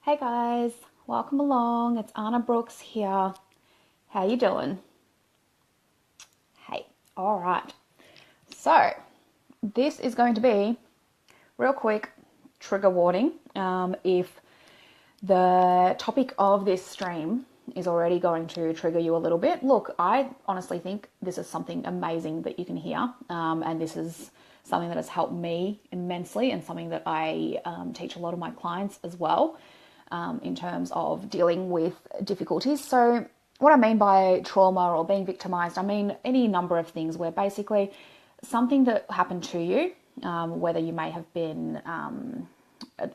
Hey guys, welcome along. It's Anna Brooks here. How you doing? Hey, all right. So, this is going to be real quick trigger warning. If the topic of this stream is already going to trigger you a little bit, look, I honestly think this is something amazing that you can hear, and this is something that has helped me immensely and something that I teach a lot of my clients as well. In terms of dealing with difficulties. So what I mean by trauma or being victimized, I mean any number of things where basically something that happened to you, whether you may have been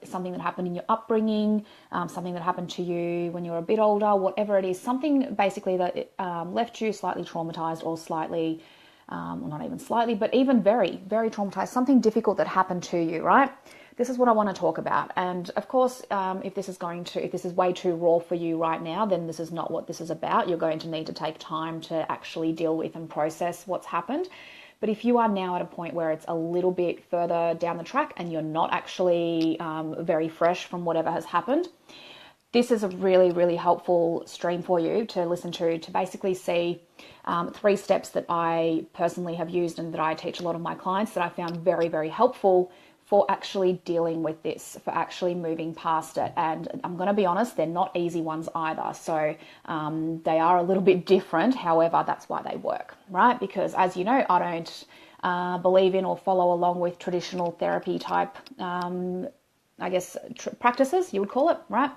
something that happened in your upbringing, something that happened to you when you were a bit older, whatever it is, something basically that left you slightly traumatized or slightly, well, not even slightly, but even very, very traumatized, something difficult that happened to you, right? This is what I want to talk about. And of course, if this is way too raw for you right now, then this is not what this is about. You're going to need to take time to actually deal with and process what's happened. But if you are now at a point where it's a little bit further down the track and you're not actually very fresh from whatever has happened, this is a really, really helpful stream for you to listen to basically see 3 steps that I personally have used and that I teach a lot of my clients that I found very, very helpful for actually dealing with this, for actually moving past it. And I'm going to be honest, they're not easy ones either. So they are a little bit different. However, that's why they work, right? Because as you know, I don't believe in or follow along with traditional therapy type, practices, you would call it, right?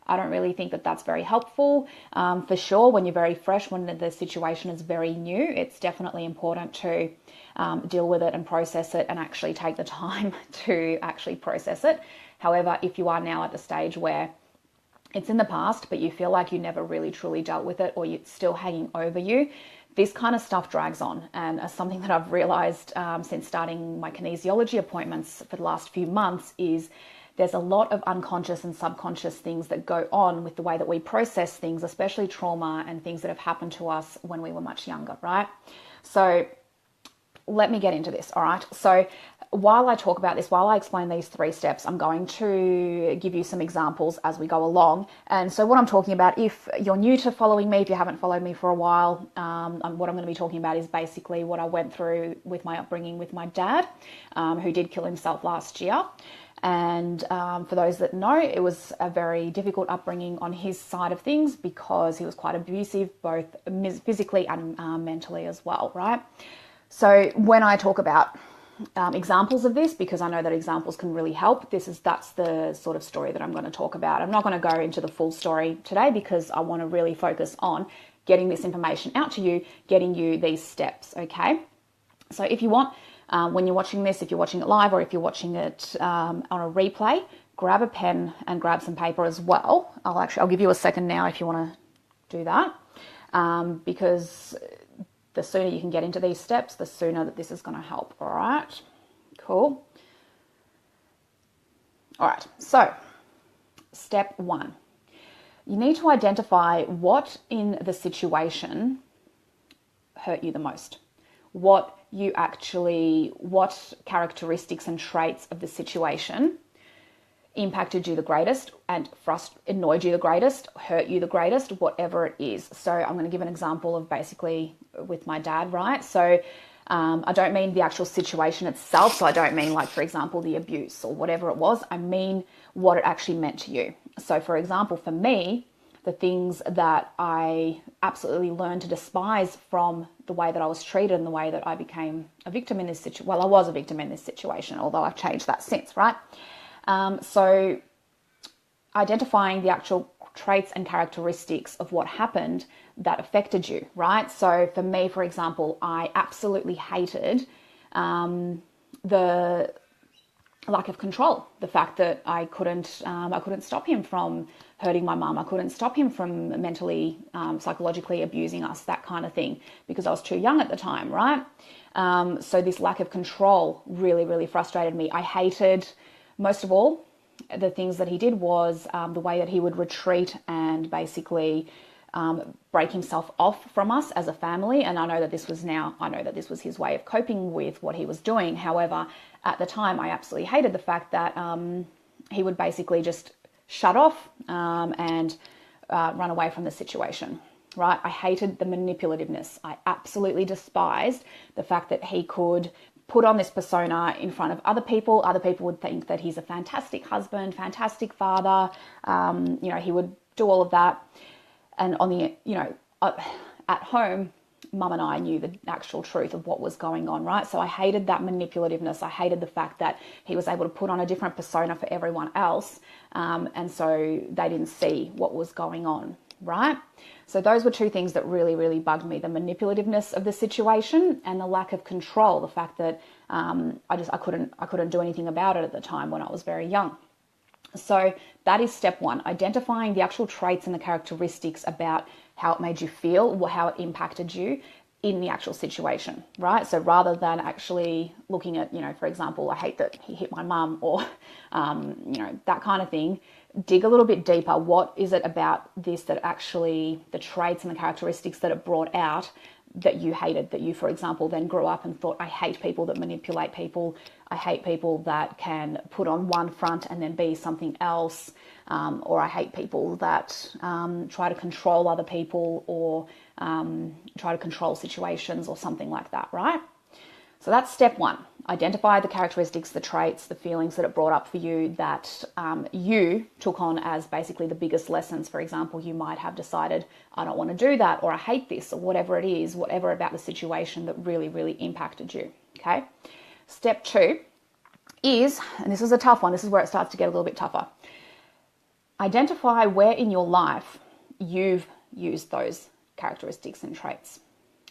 I don't really think that that's very helpful. For sure, when you're very fresh, when the situation is very new, it's definitely important to deal with it and process it and actually take the time to actually process it. However, if you are now at the stage where it's in the past, but you feel like you never really truly dealt with it or it's still hanging over you, this kind of stuff drags on. And as something that I've realized since starting my kinesiology appointments for the last few months is there's a lot of unconscious and subconscious things that go on with the way that we process things, especially trauma and things that have happened to us when we were much younger, right? So let me get into this, all right? So while I talk about this, while I explain these 3 steps, I'm going to give you some examples as we go along. And so what I'm talking about, if you're new to following me, if you haven't followed me for a while, what I'm going to be talking about is basically what I went through with my upbringing with my dad, who did kill himself last year. And for those that know, it was a very difficult upbringing on his side of things because he was quite abusive, both physically and mentally as well, right? So when I talk about examples of this, because I know that examples can really help, that's the sort of story that I'm going to talk about. I'm not going to go into the full story today because I want to really focus on getting this information out to you, getting you these steps, okay? So if you want, when you're watching this, if you're watching it live or if you're watching it on a replay, grab a pen and grab some paper as well. I'll give you a second now if you want to do that, because the sooner you can get into these steps, the sooner that this is going to help. All right, cool. All right, so step 1, you need to identify what in the situation hurt you the most. What characteristics and traits of the situation impacted you the greatest and annoyed you the greatest, hurt you the greatest, whatever it is. So I'm going to give an example of basically with my dad, right? So I don't mean the actual situation itself. So I don't mean like, for example, the abuse or whatever it was. I mean what it actually meant to you. So for example, for me, the things that I absolutely learned to despise from the way that I was treated and the way that I became a victim in this situation. Well, I was a victim in this situation, although I've changed that since, right? So identifying the actual traits and characteristics of what happened that affected you, right? So for me, for example, I absolutely hated the lack of control, the fact that I couldn't stop him from hurting my mum. I couldn't stop him from mentally, psychologically abusing us, that kind of thing, because I was too young at the time, right? So this lack of control really, really frustrated me. I hated, most of all, the things that he did was the way that he would retreat and basically break himself off from us as a family. And I know that this was his way of coping with what he was doing. However, at the time, I absolutely hated the fact that he would basically just shut off and run away from the situation, right? I hated the manipulativeness. I absolutely despised the fact that he could put on this persona in front of other people. Other people would think that he's a fantastic husband, fantastic father. He would do all of that. And on the, at home, Mum and I knew the actual truth of what was going on, right? So I hated that manipulativeness. I hated the fact that he was able to put on a different persona for everyone else. And so they didn't see what was going on, right? So those were two things that really, really bugged me: the manipulativeness of the situation and the lack of control. The fact that I couldn't do anything about it at the time when I was very young. So that is step one: identifying the actual traits and the characteristics about how it made you feel, how it impacted you in the actual situation, right? So rather than actually looking at, for example, I hate that he hit my mum, or, that kind of thing, dig a little bit deeper. What is it about this that actually, the traits and the characteristics that it brought out that you hated, that you, for example, then grew up and thought, I hate people that manipulate people. I hate people that can put on one front and then be something else. Or I hate people that try to control other people, or try to control situations or something like that, right? So that's step one. Identify the characteristics, the traits, the feelings that it brought up for you that you took on as basically the biggest lessons. For example, you might have decided, I don't want to do that, or I hate this, or whatever it is, whatever about the situation that really, really impacted you, okay? Step two is, and this is a tough one, this is where it starts to get a little bit tougher. Identify where in your life you've used those characteristics and traits.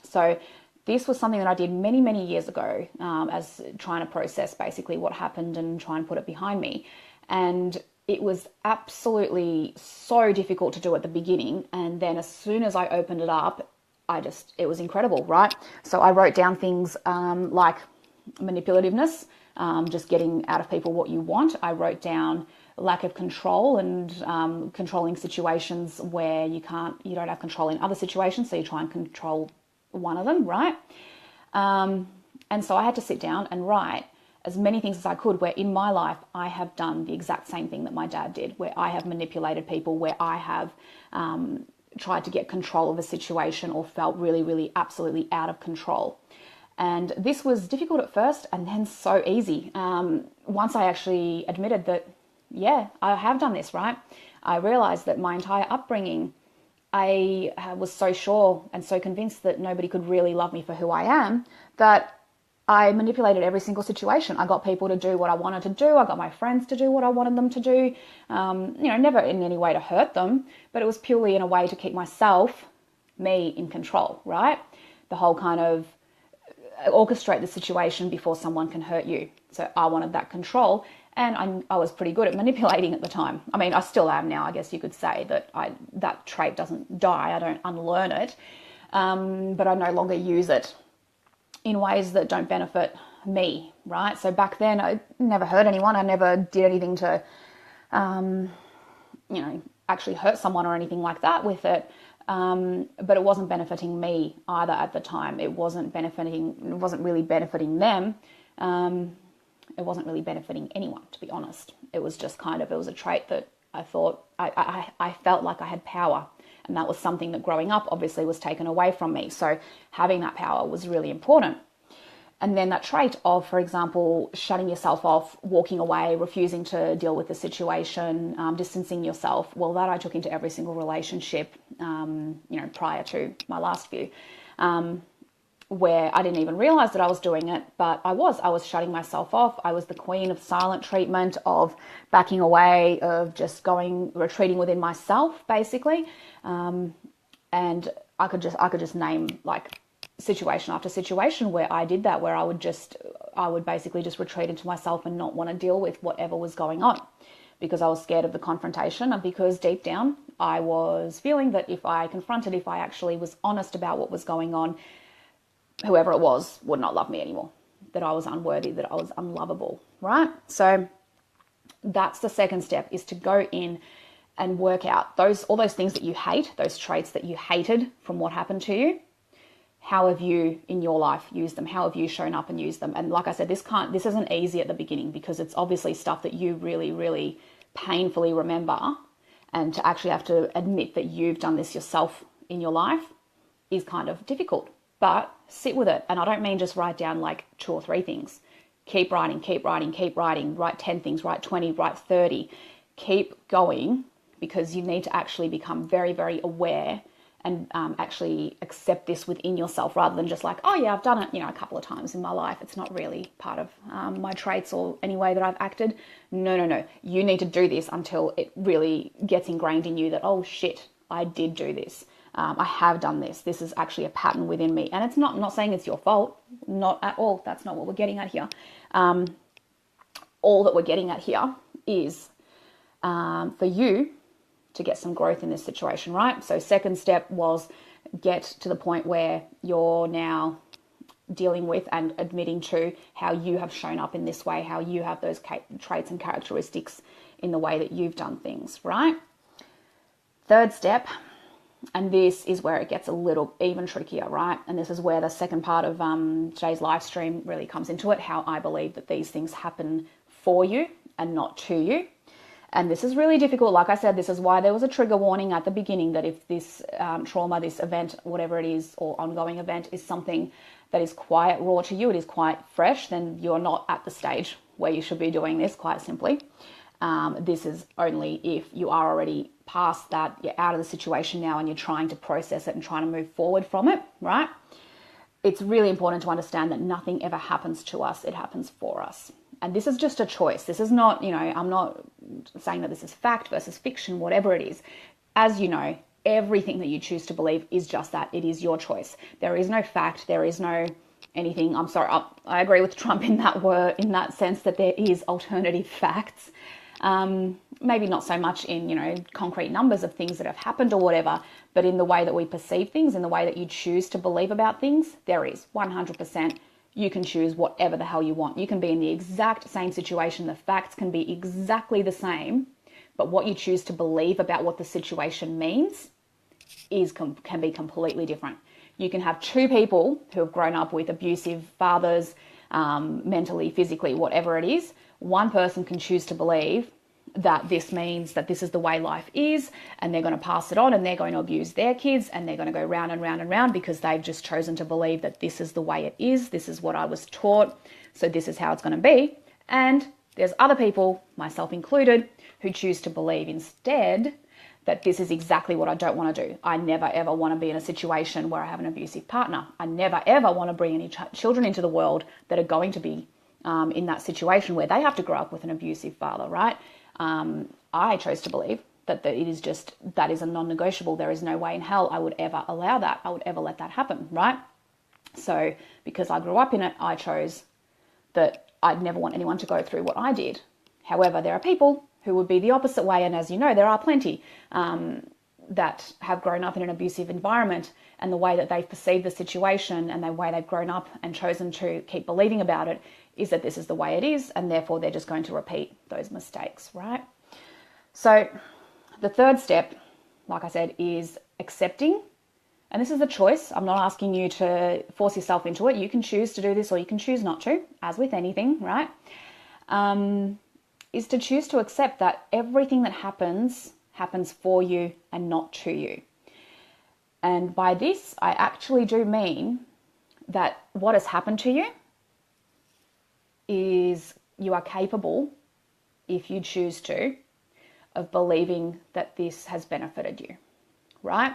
So this was something that I did many, many years ago, as trying to process basically what happened and try and put it behind me. And it was absolutely so difficult to do at the beginning. And then as soon as I opened it up, it was incredible, right? So I wrote down things like manipulativeness, just getting out of people what you want. I wrote down lack of control and controlling situations where you don't have control in other situations, so you try and control one of them, right? And so I had to sit down and write as many things as I could where in my life I have done the exact same thing that my dad did, where I have manipulated people, where I have tried to get control of a situation or felt really, really absolutely out of control. And this was difficult at first and then so easy. Once I actually admitted that, yeah, I have done this, right? I realized that my entire upbringing, I was so sure and so convinced that nobody could really love me for who I am, that I manipulated every single situation. I got people to do what I wanted to do. I got my friends to do what I wanted them to do. Never in any way to hurt them, but it was purely in a way to keep me in control, right? The whole kind of orchestrate the situation before someone can hurt you. So I wanted that control. And I was pretty good at manipulating at the time. I mean, I still am now. I guess you could say that that trait doesn't die. I don't unlearn it. But I no longer use it in ways that don't benefit me, right? So back then, I never hurt anyone. I never did anything to, actually hurt someone or anything like that with it. But it wasn't benefiting me either at the time. It wasn't really benefiting them. It wasn't really benefiting anyone, to be honest. It was just it was a trait that I thought, I felt like I had power. And that was something that growing up obviously was taken away from me. So having that power was really important. And then that trait of, for example, shutting yourself off, walking away, refusing to deal with the situation, distancing yourself. Well, that I took into every single relationship, prior to my last few. Where I didn't even realize that I was doing it, but I was shutting myself off. I was the queen of silent treatment, of backing away, of just retreating within myself, basically. And I could just name like situation after situation where I did that, where I would basically just retreat into myself and not want to deal with whatever was going on, because I was scared of the confrontation, and because deep down I was feeling that if I actually was honest about what was going on, whoever it was would not love me anymore, that I was unworthy, that I was unlovable, right? So that's the second step, is to go in and work out all those things that you hate, those traits that you hated from what happened to you. How have you in your life used them? How have you shown up and used them? And like I said, this isn't easy at the beginning, because it's obviously stuff that you really, really painfully remember, and to actually have to admit that you've done this yourself in your life is kind of difficult. But sit with it. And I don't mean just write down like 2 or 3 things. Keep writing, keep writing, keep writing. Write 10 things, write 20, write 30. Keep going, because you need to actually become very, very aware and actually accept this within yourself, rather than just like, oh yeah, I've done it, a couple of times in my life. It's not really part of my traits or any way that I've acted. No. You need to do this until it really gets ingrained in you that, oh shit, I did do this. I have done this. This is actually a pattern within me. And it's not, I'm not saying it's your fault. Not at all. That's not what we're getting at here. All that we're getting at here is for you to get some growth in this situation, right? So second step was get to the point where you're now dealing with and admitting to how you have shown up in this way, how you have those traits and characteristics in the way that you've done things, right? Third step, and this is where it gets a little even trickier, right? And this is where the second part of today's live stream really comes into it, how I believe that these things happen for you and not to you. And this is really difficult. Like I said, this is why there was a trigger warning at the beginning, that if this trauma, this event, whatever it is, or ongoing event is something that is quite raw to you, it is quite fresh, then you're not at the stage where you should be doing this, quite simply. This is only if you are already past that, you're out of the situation now and you're trying to process it and trying to move forward from it, right? It's really important to understand that nothing ever happens to us, it happens for us. And this is just a choice. This is not, I'm not saying that this is fact versus fiction, whatever it is. As you know, everything that you choose to believe is just that. It is your choice. There is no fact. There is no anything. I'm sorry. I agree with Trump in that sense, that there is alternative facts. Maybe not so much in, concrete numbers of things that have happened or whatever, but in the way that we perceive things, in the way that you choose to believe about things, there is 100%. You can choose whatever the hell you want. You can be in the exact same situation. The facts can be exactly the same, but what you choose to believe about what the situation means can be completely different. You can have 2 people who have grown up with abusive fathers, mentally, physically, whatever it is. One person can choose to believe that this means that this is the way life is, and they're going to pass it on, and they're going to abuse their kids, and they're going to go round and round and round because they've just chosen to believe that this is the way it is. This is what I was taught, so this is how it's going to be. And there's other people, myself included, who choose to believe instead that this is exactly what I don't want to do. I never ever want to be in a situation where I have an abusive partner. I never ever want to bring any children into the world that are going to be in that situation where they have to grow up with an abusive father, right? I chose to believe that that is a non-negotiable. There is no way in hell I would ever allow that. I would ever let that happen, right? So because I grew up in it, I chose that I'd never want anyone to go through what I did. However, there are people who would be the opposite way. And as you know, there are plenty that have grown up in an abusive environment, and the way that they've perceived the situation and the way they've grown up and chosen to keep believing about it is that this is the way it is, and therefore they're just going to repeat those mistakes, right? So the third step, like I said, is accepting. And this is a choice. I'm not asking you to force yourself into it. You can choose to do this or you can choose not to, as with anything, right? Is to choose to accept that everything that happens for you and not to you. And by this, I actually do mean that what has happened to you is you are capable, if you choose to, of believing that this has benefited you, right?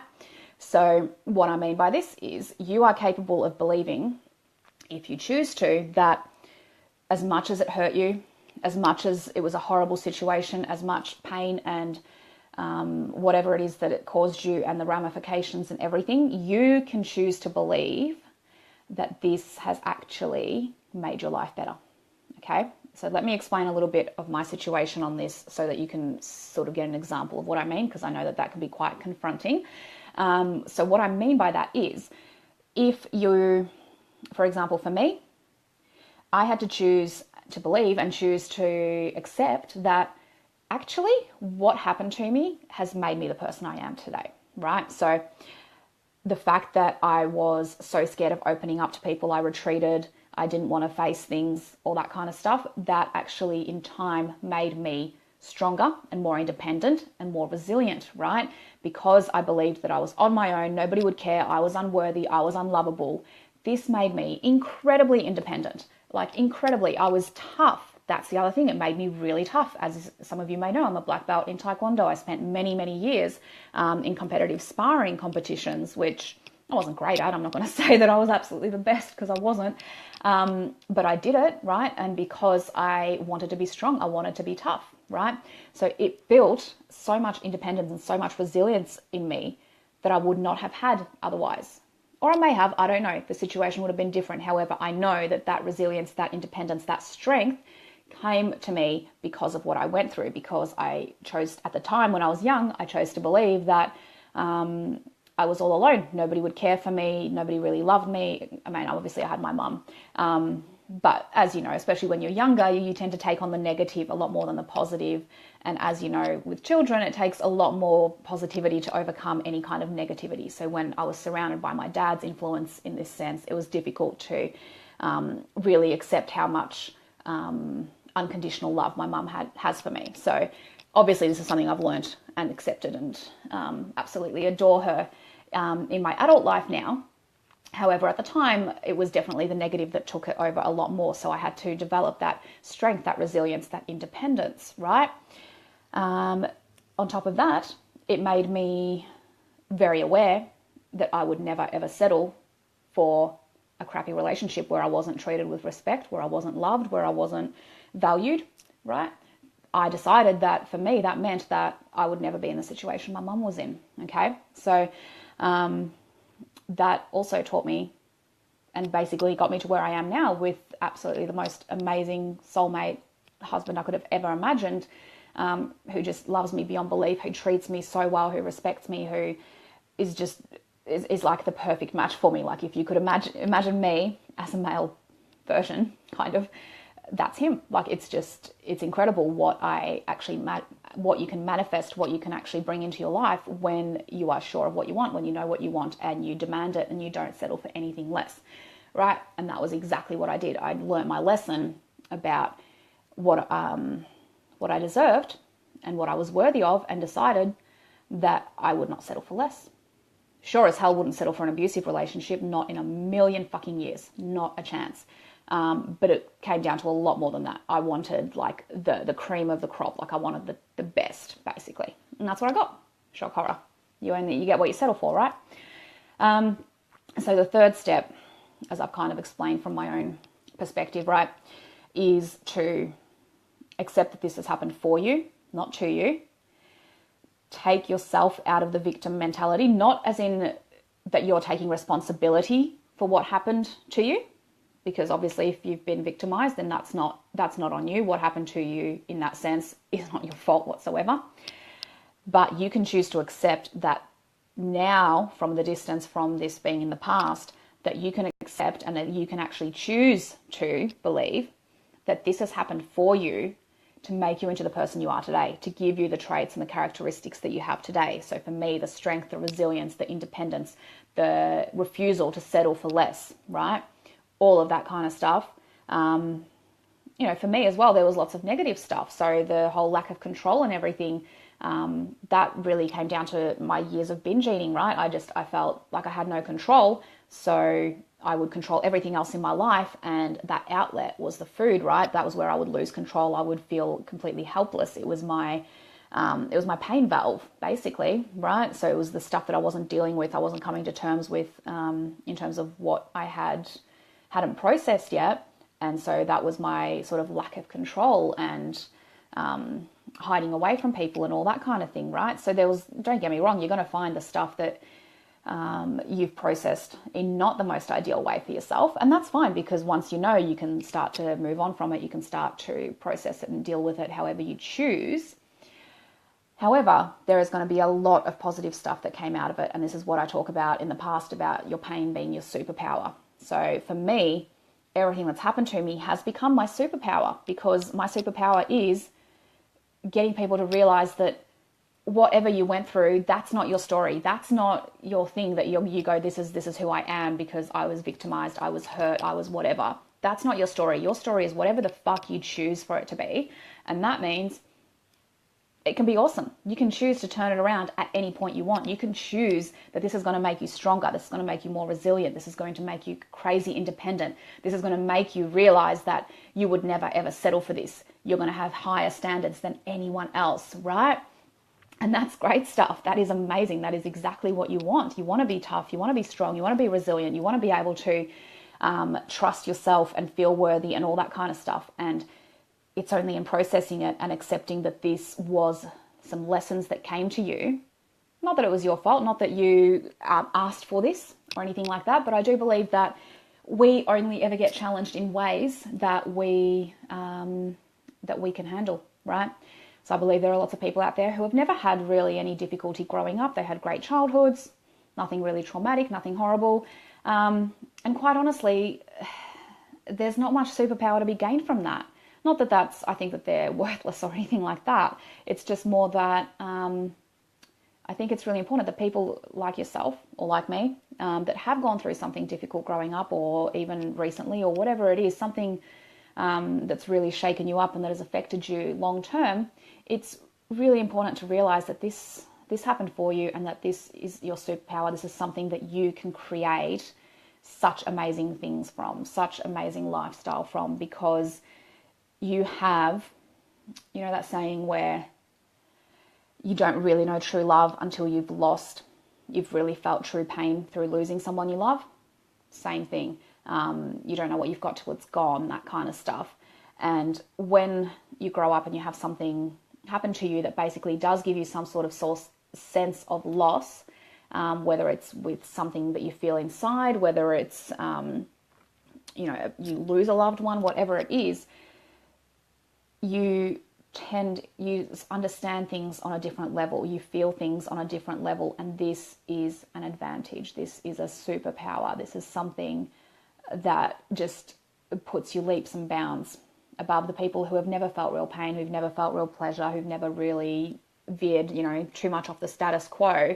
So what I mean by this is you are capable of believing, if you choose to, that as much as it hurt you, as much as it was a horrible situation, as much pain and whatever it is that it caused you and the ramifications and everything, you can choose to believe that this has actually made your life better. Okay, so let me explain a little bit of my situation on this so that you can sort of get an example of what I mean, because I know that can be quite confronting. So what I mean by that is, if you, for example, for me, I had to choose to believe and choose to accept that actually what happened to me has made me the person I am today, right? So the fact that I was so scared of opening up to people, I retreated, I didn't want to face things, all that kind of stuff, that actually in time made me stronger and more independent and more resilient, right? Because I believed that I was on my own, nobody would care, I was unworthy, I was unlovable. This made me incredibly independent, like incredibly. I was tough. That's the other thing. It made me really tough. As some of you may know, I'm a black belt in Taekwondo. I spent many, many years in competitive sparring competitions, which I wasn't great at. I'm not going to say that I was absolutely the best, because I wasn't. But I did it, right? And because I wanted to be strong, I wanted to be tough, right? So it built so much independence and so much resilience in me that I would not have had otherwise. Or I may have, I don't know. The situation would have been different. However, I know that that resilience, that independence, that strength came to me because of what I went through, because I chose, at the time when I was young, I chose to believe that I was all alone. Nobody would care for me. Nobody really loved me. I mean, obviously I had my mum. But as you know, especially when you're younger, you tend to take on the negative a lot more than the positive. And as you know, with children, it takes a lot more positivity to overcome any kind of negativity. So when I was surrounded by my dad's influence in this sense, it was difficult to really accept how much unconditional love my mum has for me. So obviously this is something I've learned and accepted, and absolutely adore her in my adult life now. However, at the time, it was definitely the negative that took it over a lot more. So I had to develop that strength, that resilience, that independence, right? On top of that, it made me very aware that I would never, ever settle for a crappy relationship where I wasn't treated with respect, where I wasn't loved, where I wasn't valued, right? I decided that for me, that meant that I would never be in the situation my mum was in, okay? So that also taught me and basically got me to where I am now, with absolutely the most amazing soulmate husband I could have ever imagined, who just loves me beyond belief, who treats me so well, who respects me, who is just is like the perfect match for me. Like if you could imagine me as a male version, kind of, that's him. Like it's incredible what what you can manifest, what you can actually bring into your life when you are sure of what you want, when you know what you want and you demand it and you don't settle for anything less, right? And that was exactly what I did. I learned my lesson about what I deserved and what I was worthy of, and decided that I would not settle for less. Sure as hell wouldn't settle for an abusive relationship, not in a million fucking years, not a chance. But it came down to a lot more than that. I wanted like the cream of the crop, like I wanted the best, basically. And that's what I got. Shock horror. You get what you settle for, right? So the third step, as I've kind of explained from my own perspective, right, is to accept that this has happened for you, not to you. Take yourself out of the victim mentality, not as in that you're taking responsibility for what happened to you, because obviously if you've been victimized, then that's not on you. What happened to you in that sense is not your fault whatsoever. But you can choose to accept that now, from the distance from this being in the past, that you can accept and that you can actually choose to believe that this has happened for you to make you into the person you are today, to give you the traits and the characteristics that you have today. So for me, the strength, the resilience, the independence, the refusal to settle for less, right? All of that kind of stuff. For me as well, there was lots of negative stuff. So the whole lack of control and everything, that really came down to my years of binge eating, right? I felt like I had no control. So I would control everything else in my life, and that outlet was the food, right? That was where I would lose control. I would feel completely helpless. It was my pain valve, basically, right? So it was the stuff that I wasn't dealing with, I wasn't coming to terms with in terms of what I hadn't processed yet. And so that was my sort of lack of control and hiding away from people and all that kind of thing, right? So don't get me wrong, you're going to find the stuff that you've processed in not the most ideal way for yourself. And that's fine, because once you know, you can start to move on from it. You can start to process it and deal with it however you choose. However, there is going to be a lot of positive stuff that came out of it. And this is what I talk about in the past, about your pain being your superpower. So for me, everything that's happened to me has become my superpower, because my superpower is getting people to realize that whatever you went through, that's not your story. That's not your thing that you go, this is who I am because I was victimized, I was hurt, I was whatever. That's not your story. Your story is whatever the fuck you choose for it to be. And that means it can be awesome. You can choose to turn it around at any point you want. You can choose that this is going to make you stronger. This is going to make you more resilient. This is going to make you crazy independent. This is going to make you realize that you would never ever settle for this. You're going to have higher standards than anyone else, right? And that's great stuff. That is amazing. That is exactly what you want. You want to be tough. You want to be strong. You want to be resilient. You want to be able to trust yourself and feel worthy and all that kind of stuff. And it's only in processing it and accepting that this was some lessons that came to you. Not that it was your fault, not that you asked for this or anything like that, but I do believe that we only ever get challenged in ways that we can handle, right? So I believe there are lots of people out there who have never had really any difficulty growing up. They had great childhoods, nothing really traumatic, nothing horrible. And quite honestly, there's not much superpower to be gained from that. Not that I think that they're worthless or anything like that. It's just more that I think it's really important that people like yourself or like me that have gone through something difficult growing up or even recently or whatever it is, something that's really shaken you up and that has affected you long term, it's really important to realize that this happened for you and that this is your superpower. This is something that you can create such amazing things from, such amazing lifestyle from, because you have, you know, that saying where you don't really know true love until you've really felt true pain through losing someone you love. Same thing. You don't know what you've got till it's gone, that kind of stuff. And when you grow up and you have something happen to you that basically does give you some sort of sense of loss, whether it's with something that you feel inside, whether it's, you lose a loved one, whatever it is, you understand things on a different level. You feel things on a different level. And this is an advantage. This is a superpower. This is something that just puts you leaps and bounds above the people who have never felt real pain, who've never felt real pleasure, who've never really veered, too much off the status quo,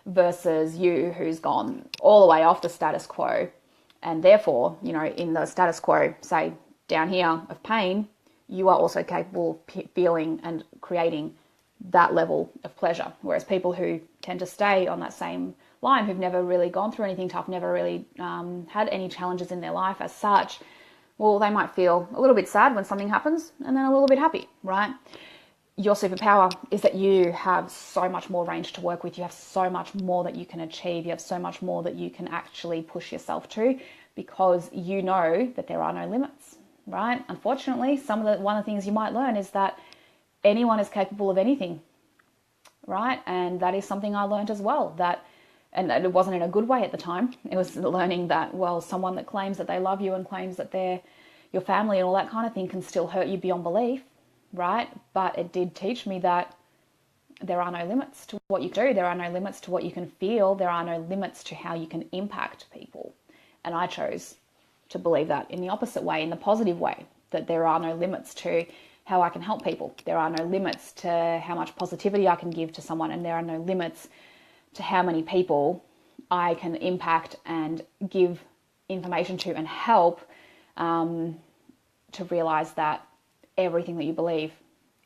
versus you who's gone all the way off the status quo. And therefore, in the status quo, say down here of pain, you are also capable of feeling and creating that level of pleasure. Whereas people who tend to stay on that same line, who've never really gone through anything tough, never really had any challenges in their life as such, well, they might feel a little bit sad when something happens and then a little bit happy, right? Your superpower is that you have so much more range to work with. You have so much more that you can achieve. You have so much more that you can actually push yourself to, because you know that there are no limits, right? Unfortunately, one of the things you might learn is that anyone is capable of anything, right? And that is something I learned as well, and it wasn't in a good way at the time. It was learning that, well, someone that claims that they love you and claims that they're your family and all that kind of thing can still hurt you beyond belief, right? But it did teach me that there are no limits to what you do. There are no limits to what you can feel. There are no limits to how you can impact people. And I chose to believe that in the opposite way, in the positive way, that there are no limits to how I can help people. There are no limits to how much positivity I can give to someone, and there are no limits to how many people I can impact and give information to and help, to realize that everything that you believe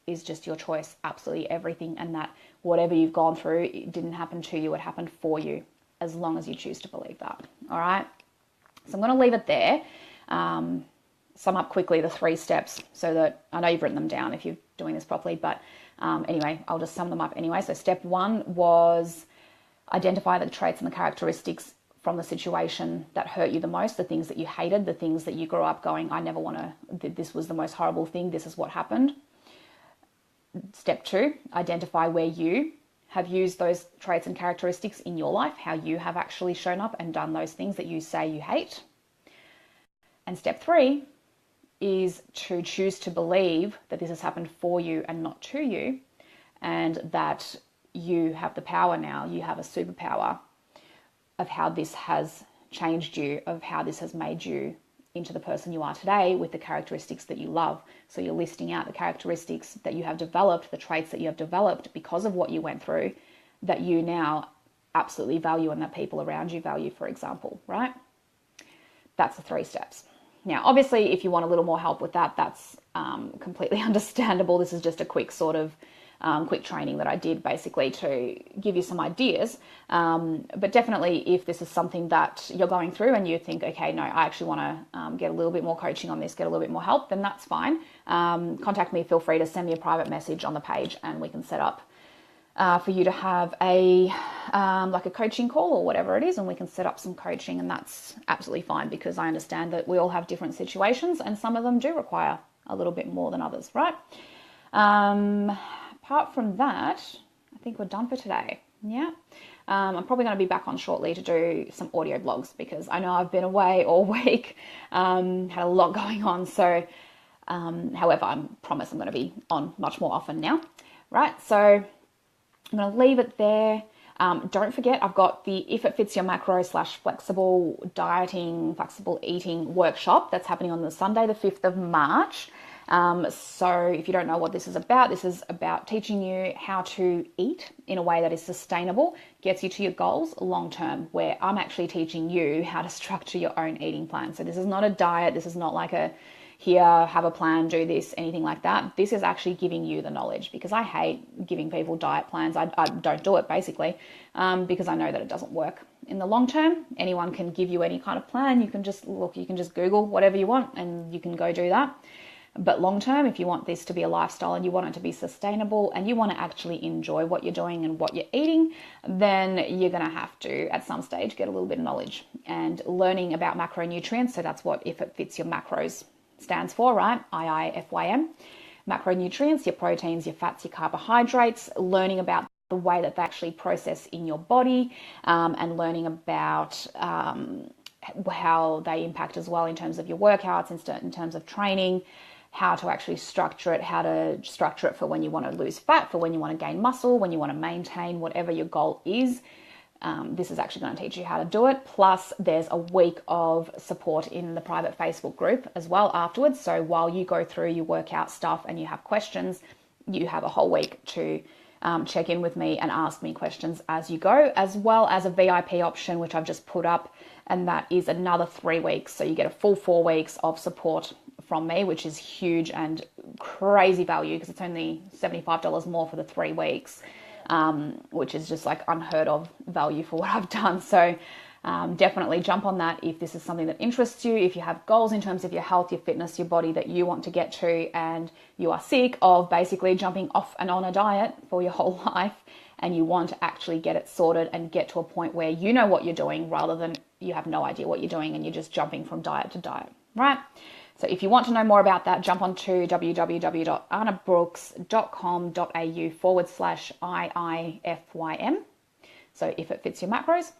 is just your choice, absolutely everything, and that whatever you've gone through, it didn't happen to you, it happened for you, as long as you choose to believe that. All right? So I'm going to leave it there. Sum up quickly the 3 steps so that I know you've written them down if you're doing this properly, but anyway, I'll just sum them up anyway. So step 1 was identify the traits and the characteristics from the situation that hurt you the most, the things that you hated, the things that you grew up going, I never want to, this was the most horrible thing, this is what happened. Step 2, identify where you have used those traits and characteristics in your life, how you have actually shown up and done those things that you say you hate. And step 3 is to choose to believe that this has happened for you and not to you, and that you have the power now, you have a superpower of how this has changed you, of how this has made you into the person you are today with the characteristics that you love. So you're listing out the characteristics that you have developed, the traits that you have developed because of what you went through, that you now absolutely value and that people around you value, for example, right? That's the 3 steps. Now, obviously, if you want a little more help with that, that's completely understandable. This is just a quick sort of quick training that I did basically to give you some ideas. But definitely if this is something that you're going through and you think, okay, no, I actually want to get a little bit more coaching on this, get a little bit more help, then that's fine. Contact me, feel free to send me a private message on the page and we can set up for you to have a like a coaching call or whatever it is, and we can set up some coaching, and that's absolutely fine because I understand that we all have different situations and some of them do require a little bit more than others, right? Apart from that, I think we're done for today. Yeah. I'm probably going to be back on shortly to do some audio blogs because I know I've been away all week, had a lot going on. So, however, I promise I'm going to be on much more often now, right? So I'm going to leave it there. Don't forget, I've got the If It Fits Your Macro / flexible dieting, flexible eating workshop that's happening on the Sunday, the 5th of March. So if you don't know what this is about teaching you how to eat in a way that is sustainable, gets you to your goals long term, where I'm actually teaching you how to structure your own eating plan. So this is not a diet. This is not like a, here, have a plan, do this, anything like that. This is actually giving you the knowledge, because I hate giving people diet plans. I don't do it basically, because I know that it doesn't work in the long term. Anyone can give you any kind of plan. You can just look, you can just Google whatever you want and you can go do that. But long term, if you want this to be a lifestyle and you want it to be sustainable and you want to actually enjoy what you're doing and what you're eating, then you're going to have to, at some stage, get a little bit of knowledge and learning about macronutrients. So that's what If It Fits Your Macros stands for, right? IIFYM. Macronutrients, your proteins, your fats, your carbohydrates, learning about the way that they actually process in your body, and learning about how they impact as well in terms of your workouts, in terms of training, how to actually structure it, how to structure it for when you want to lose fat, for when you want to gain muscle, when you want to maintain whatever your goal is. This is actually going to teach you how to do it. Plus, there's a week of support in the private Facebook group as well afterwards. So while you go through your workout stuff and you have questions, you have a whole week to check in with me and ask me questions as you go, as well as a VIP option, which I've just put up, and that is another 3 weeks. So you get a full 4 weeks of support from me, which is huge and crazy value because it's only $75 more for the 3 weeks, which is just like unheard of value for what I've done. So definitely jump on that if this is something that interests you. If you have goals in terms of your health, your fitness, your body that you want to get to, and you are sick of basically jumping off and on a diet for your whole life, and you want to actually get it sorted and get to a point where you know what you're doing rather than you have no idea what you're doing and you're just jumping from diet to diet, right? So if you want to know more about that, jump on to www.anabrooks.com.au/IIFYM. So If It Fits Your Macros.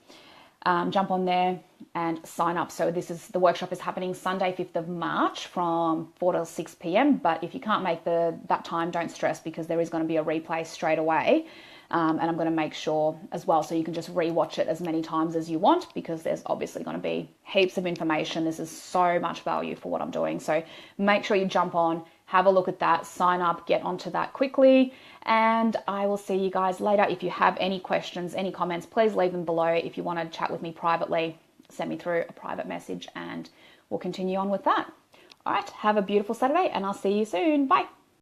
Jump on there and sign up. So the workshop is happening Sunday, 5th of March from 4 to 6 p.m. But if you can't make that time, don't stress, because there is going to be a replay straight away. And I'm going to make sure as well, so you can just rewatch it as many times as you want, because there's obviously going to be heaps of information. This is so much value for what I'm doing. So make sure you jump on, have a look at that, sign up, get onto that quickly, and I will see you guys later. If you have any questions, any comments, please leave them below. If you want to chat with me privately, send me through a private message and we'll continue on with that. All right, have a beautiful Saturday and I'll see you soon. Bye.